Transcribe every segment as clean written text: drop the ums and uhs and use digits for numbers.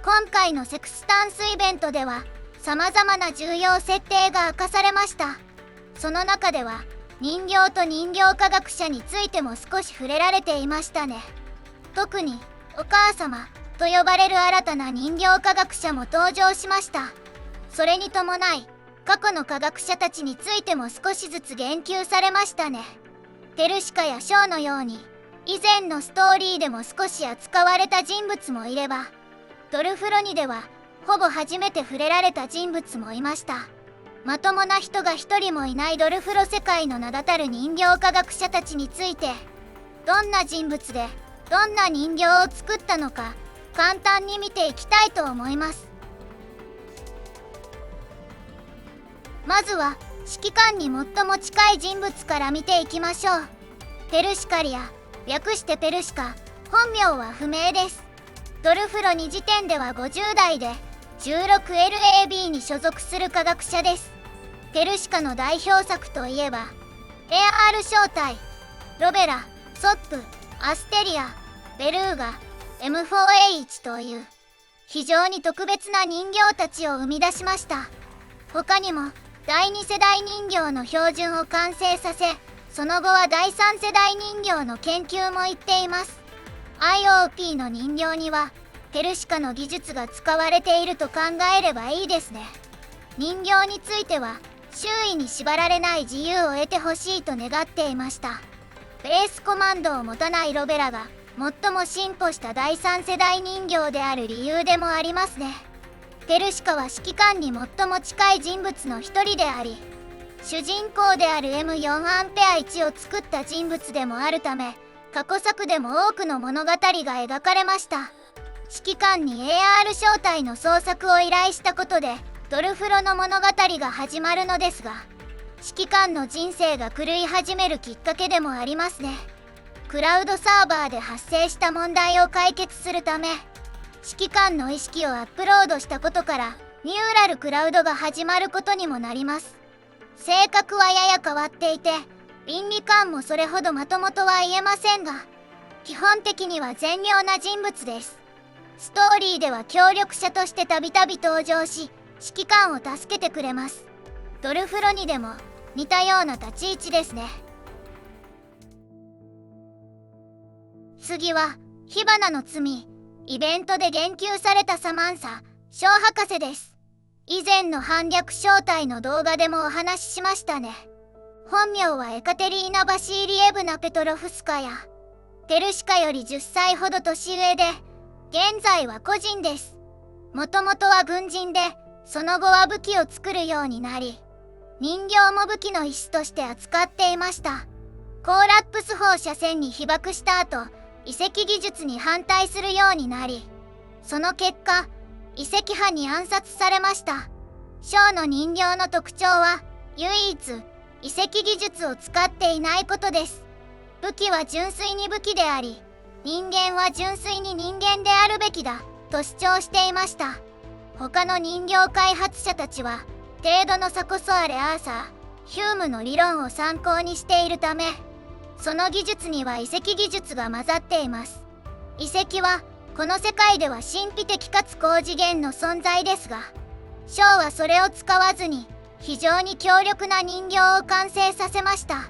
今回のセクスタンスイベントでは様々な重要設定が明かされました。その中では人形と人形科学者についても少し触れられていましたね。特にお母様と呼ばれる新たな人形科学者も登場しました。それに伴い過去の科学者たちについても少しずつ言及されましたね。テルシカやショーのように以前のストーリーでも少し扱われた人物もいれば、ドルフロニではほぼ初めて触れられた人物もいました。まともな人が一人もいないドルフロ世界の名だたる人形科学者たちについて、どんな人物でどんな人形を作ったのか簡単に見ていきたいと思います。まずは指揮官に最も近い人物から見ていきましょう。ペルシカリア、略してペルシカ、本名は不明です。ドルフロ2時点では50代で 16LAB に所属する科学者です。ペルシカの代表作といえば AR 正体、ロベラ、ソップ、アステリア、ベルーガ、M4A1 という非常に特別な人形たちを生み出しました。他にも第2世代人形の標準を完成させ、その後は第3世代人形の研究も行っています。 IOP の人形にはペルシカの技術が使われていると考えればいいですね。人形については周囲に縛られない自由を得てほしいと願っていました。ベースコマンドを持たないロベラが最も進歩した第3世代人形である理由でもありますね。ペルシカは指揮官に最も近い人物の一人であり、主人公である M4 アンペア1を作った人物でもあるため、過去作でも多くの物語が描かれました。指揮官に AR 正体の創作を依頼したことでドルフロの物語が始まるのですが、指揮官の人生が狂い始めるきっかけでもありますね。クラウドサーバーで発生した問題を解決するため、指揮官の意識をアップロードしたことからニューラルクラウドが始まることにもなります。性格はやや変わっていて、倫理観もそれほどまともとは言えませんが、基本的には善良な人物です。ストーリーでは協力者としてたびたび登場し、指揮官を助けてくれます。ドルフロニでも似たような立ち位置ですね。次は火花の罪、イベントで言及されたサマンサ、ショー博士です。以前の反逆正体の動画でもお話ししましたね。本名はエカテリーナ・バシーリエブナ・ペトロフスカヤ。ペルシカより10歳ほど年上で、現在は個人です。もともとは軍人で、その後は武器を作るようになり、人形も武器の一種として扱っていました。コーラップス砲車線に被爆した後、遺跡技術に反対するようになり、その結果、遺跡派に暗殺されました。ショーの人形の特徴は、唯一、遺跡技術を使っていないことです。武器は純粋に武器であり、人間は純粋に人間であるべきだ、と主張していました。他の人形開発者たちは、程度の差こそあれアーサー、ヒュームの理論を参考にしているため、その技術には遺跡技術が混ざっています。遺跡は、この世界では神秘的かつ高次元の存在ですが、ショーはそれを使わずに、非常に強力な人形を完成させました。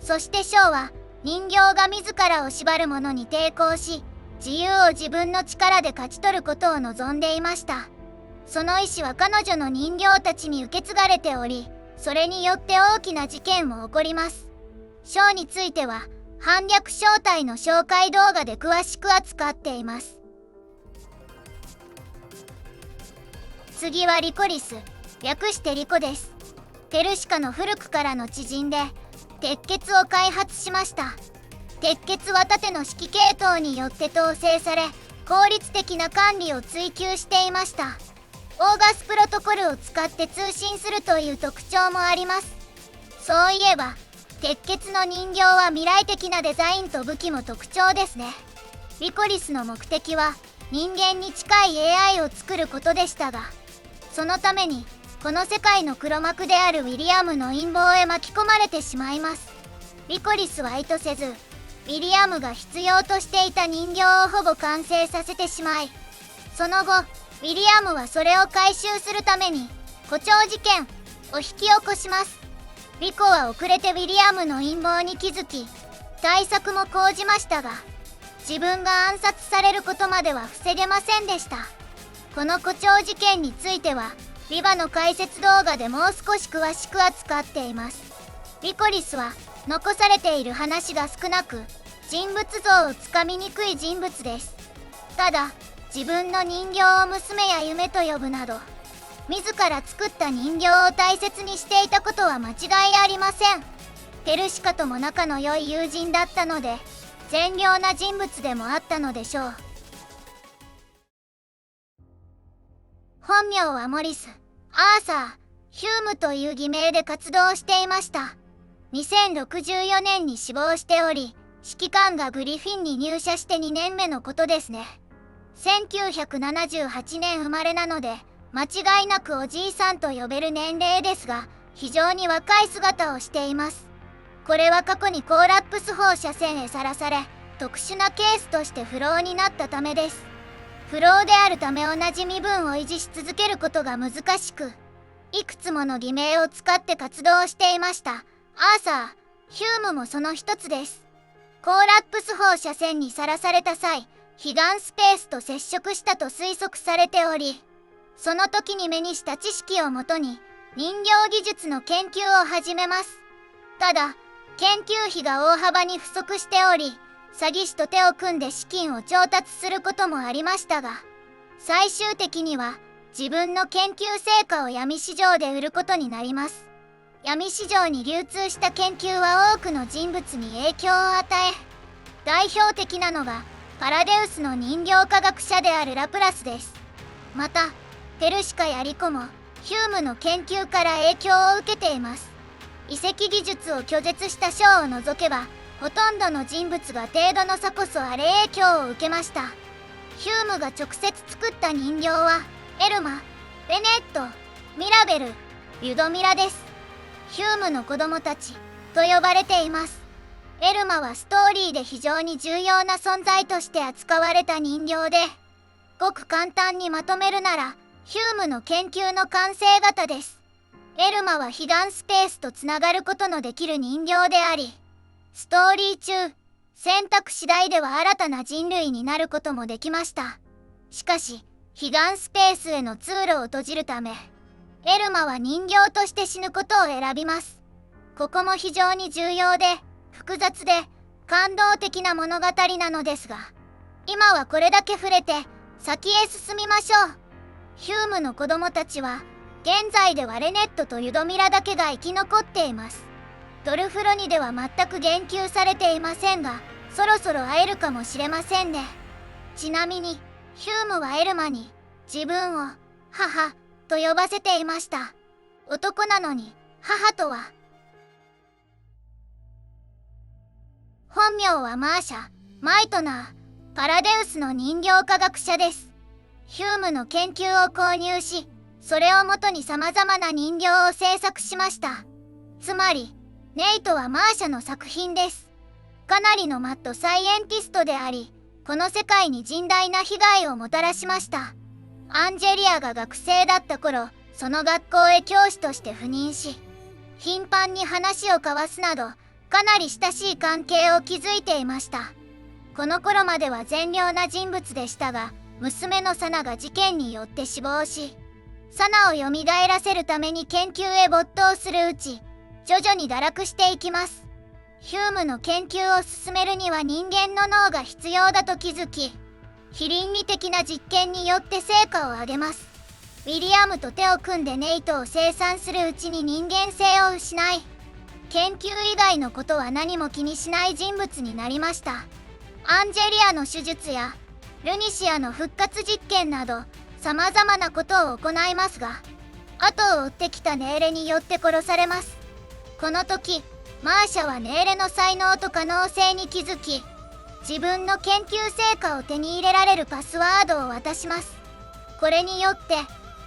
そしてショーは、人形が自らを縛るものに抵抗し、自由を自分の力で勝ち取ることを望んでいました。その意志は彼女の人形たちに受け継がれており、それによって大きな事件も起こります。ショーについては、反逆正体の紹介動画で詳しく扱っています。次はリコリス、略してリコです。ペルシカの古くからの知人で、鉄血を開発しました。鉄血は縦の指揮系統によって統制され、効率的な管理を追求していました。オーガスプロトコルを使って通信するという特徴もあります。そういえば、鉄血の人形は未来的なデザインと武器も特徴ですね。リコリスの目的は、人間に近い AI を作ることでしたが、そのために、この世界の黒幕であるウィリアムの陰謀へ巻き込まれてしまいます。リコリスは意図せず、ウィリアムが必要としていた人形をほぼ完成させてしまい、その後ウィリアムはそれを回収するために誇張事件を引き起こします。リコは遅れてウィリアムの陰謀に気づき対策も講じましたが、自分が暗殺されることまでは防げませんでした。この誇張事件についてはリバの解説動画でもう少し詳しく扱っています。リコリスは残されている話が少なく人物像をつかみにくい人物です。ただ自分の人形を娘や夢と呼ぶなど自ら作った人形を大切にしていたことは間違いありません。ペルシカとも仲の良い友人だったので善良な人物でもあったのでしょう。本名はモリス・アーサー・ヒュームという偽名で活動していました。2064年に死亡しており、指揮官がグリフィンに入社して2年目のことですね。1978年生まれなので間違いなくおじいさんと呼べる年齢ですが、非常に若い姿をしています。これは過去にコーラップス放射線へさらされ特殊なケースとして不老になったためです。不老であるため同じ身分を維持し続けることが難しく、いくつもの偽名を使って活動していました。アーサー・ヒュームもその一つです。コーラップス放射線にさらされた際、彼岸スペースと接触したと推測されており、その時に目にした知識をもとに人形技術の研究を始めます。ただ研究費が大幅に不足しており、詐欺師と手を組んで資金を調達することもありましたが、最終的には自分の研究成果を闇市場で売ることになります。闇市場に流通した研究は多くの人物に影響を与え、代表的なのがパラデウスの人形科学者であるラプラスです。またペルシカやリコもヒュームの研究から影響を受けています。遺跡技術を拒絶した章を除けばほとんどの人物が程度の差こそあれ影響を受けました。ヒュームが直接作った人形はエルマ、ベネット、ミラベル、リュドミラです。ヒュームの子供たちと呼ばれています。エルマはストーリーで非常に重要な存在として扱われた人形で、ごく簡単にまとめるならヒュームの研究の完成型です。エルマは彼岸スペースとつながることのできる人形であり、ストーリー中選択次第では新たな人類になることもできました。しかし彼岸スペースへの通路を閉じるためエルマは人形として死ぬことを選びます。ここも非常に重要で複雑で感動的な物語なのですが、今はこれだけ触れて先へ進みましょう。ヒュームの子供たちは現在ではレネットとユドミラだけが生き残っています。ドルフロニでは全く言及されていませんが、そろそろ会えるかもしれませんね。ちなみにヒュームはエルマに自分を母と呼ばせていました。男なのに母とは。本名はマーシャ・マイトナー、パラデウスの人形科学者です。ヒュームの研究を購入し、それをもとに様々な人形を制作しました。つまりネイトはマーシャの作品です。かなりのマッドサイエンティストであり、この世界に甚大な被害をもたらしました。アンジェリアが学生だった頃、その学校へ教師として赴任し、頻繁に話を交わすなどかなり親しい関係を築いていました。この頃までは善良な人物でしたが、娘のサナが事件によって死亡し、サナを蘇らせるために研究へ没頭するうち、徐々に堕落していきます。ヒュームの研究を進めるには人間の脳が必要だと気づき、非倫理的な実験によって成果を上げます。ウィリアムと手を組んでネイトを生産するうちに人間性を失い、研究以外のことは何も気にしない人物になりました。アンジェリアの手術やルニシアの復活実験など様々なことを行いますが、後を追ってきたネーレによって殺されます。この時マーシャはネーレの才能と可能性に気づき、自分の研究成果を手に入れられるパスワードを渡します。これによって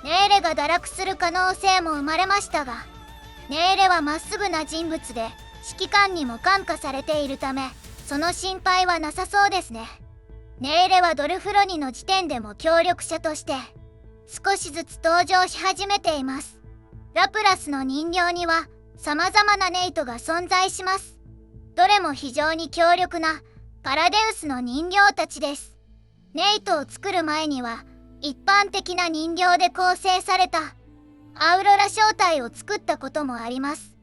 ネーレが堕落する可能性も生まれましたが、ネーレはまっすぐな人物で指揮官にも感化されているため、その心配はなさそうですね。ネイレはドルフロニの時点でも協力者として少しずつ登場し始めています。ラプラスの人形には様々なネイトが存在します。どれも非常に強力なパラデウスの人形たちです。ネイトを作る前には一般的な人形で構成されたアウロラ正体を作ったこともあります。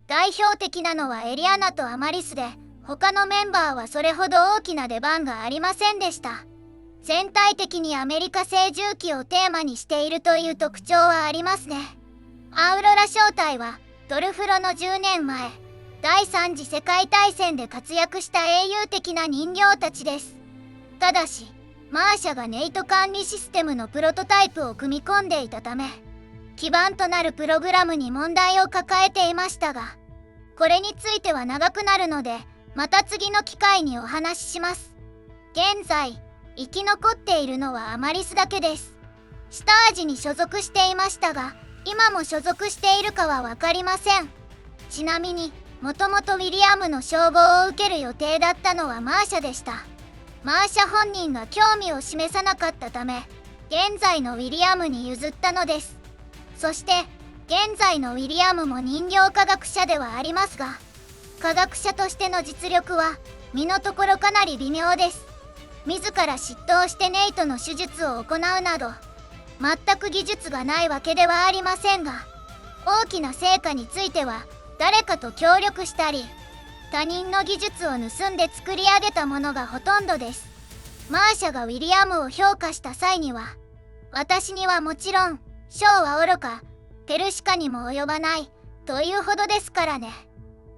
代表的なのはエリアナとアマリスで、他のメンバーはそれほど大きな出番がありませんでした。全体的にアメリカ製重機をテーマにしているという特徴はありますね。アウロラ正体はドルフロの10年前、第3次世界大戦で活躍した英雄的な人形たちです。ただし、マーシャがネイト管理システムのプロトタイプを組み込んでいたため、基盤となるプログラムに問題を抱えていましたが、これについては長くなるので、また次の機会にお話しします。現在、生き残っているのはアマリスだけです。シュタージに所属していましたが、今も所属しているかは分かりません。ちなみに、もともとウィリアムの称号を受ける予定だったのはマーシャでした。マーシャ本人が興味を示さなかったため、現在のウィリアムに譲ったのです。そして、現在のウィリアムも人形科学者ではありますが、科学者としての実力は身のところかなり微妙です。自ら執刀してネイトの手術を行うなど、全く技術がないわけではありませんが、大きな成果については誰かと協力したり、他人の技術を盗んで作り上げたものがほとんどです。マーシャがウィリアムを評価した際には、私にはもちろん、ショーは愚か、ペルシカにも及ばないというほどですからね。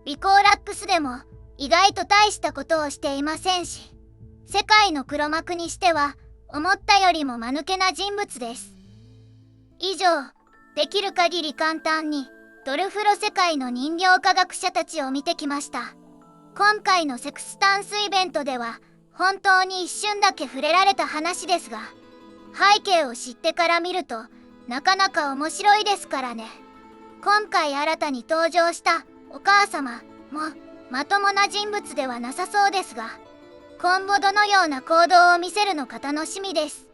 ビコーラックスでも意外と大したことをしていませんし、世界の黒幕にしては思ったよりも間抜けな人物です。以上、できる限り簡単にドルフロ世界の人形科学者たちを見てきました。今回のセクスタンスイベントでは本当に一瞬だけ触れられた話ですが、背景を知ってから見るとなかなか面白いですからね。今回新たに登場したお母様もまともな人物ではなさそうですが、今後どのような行動を見せるのか楽しみです。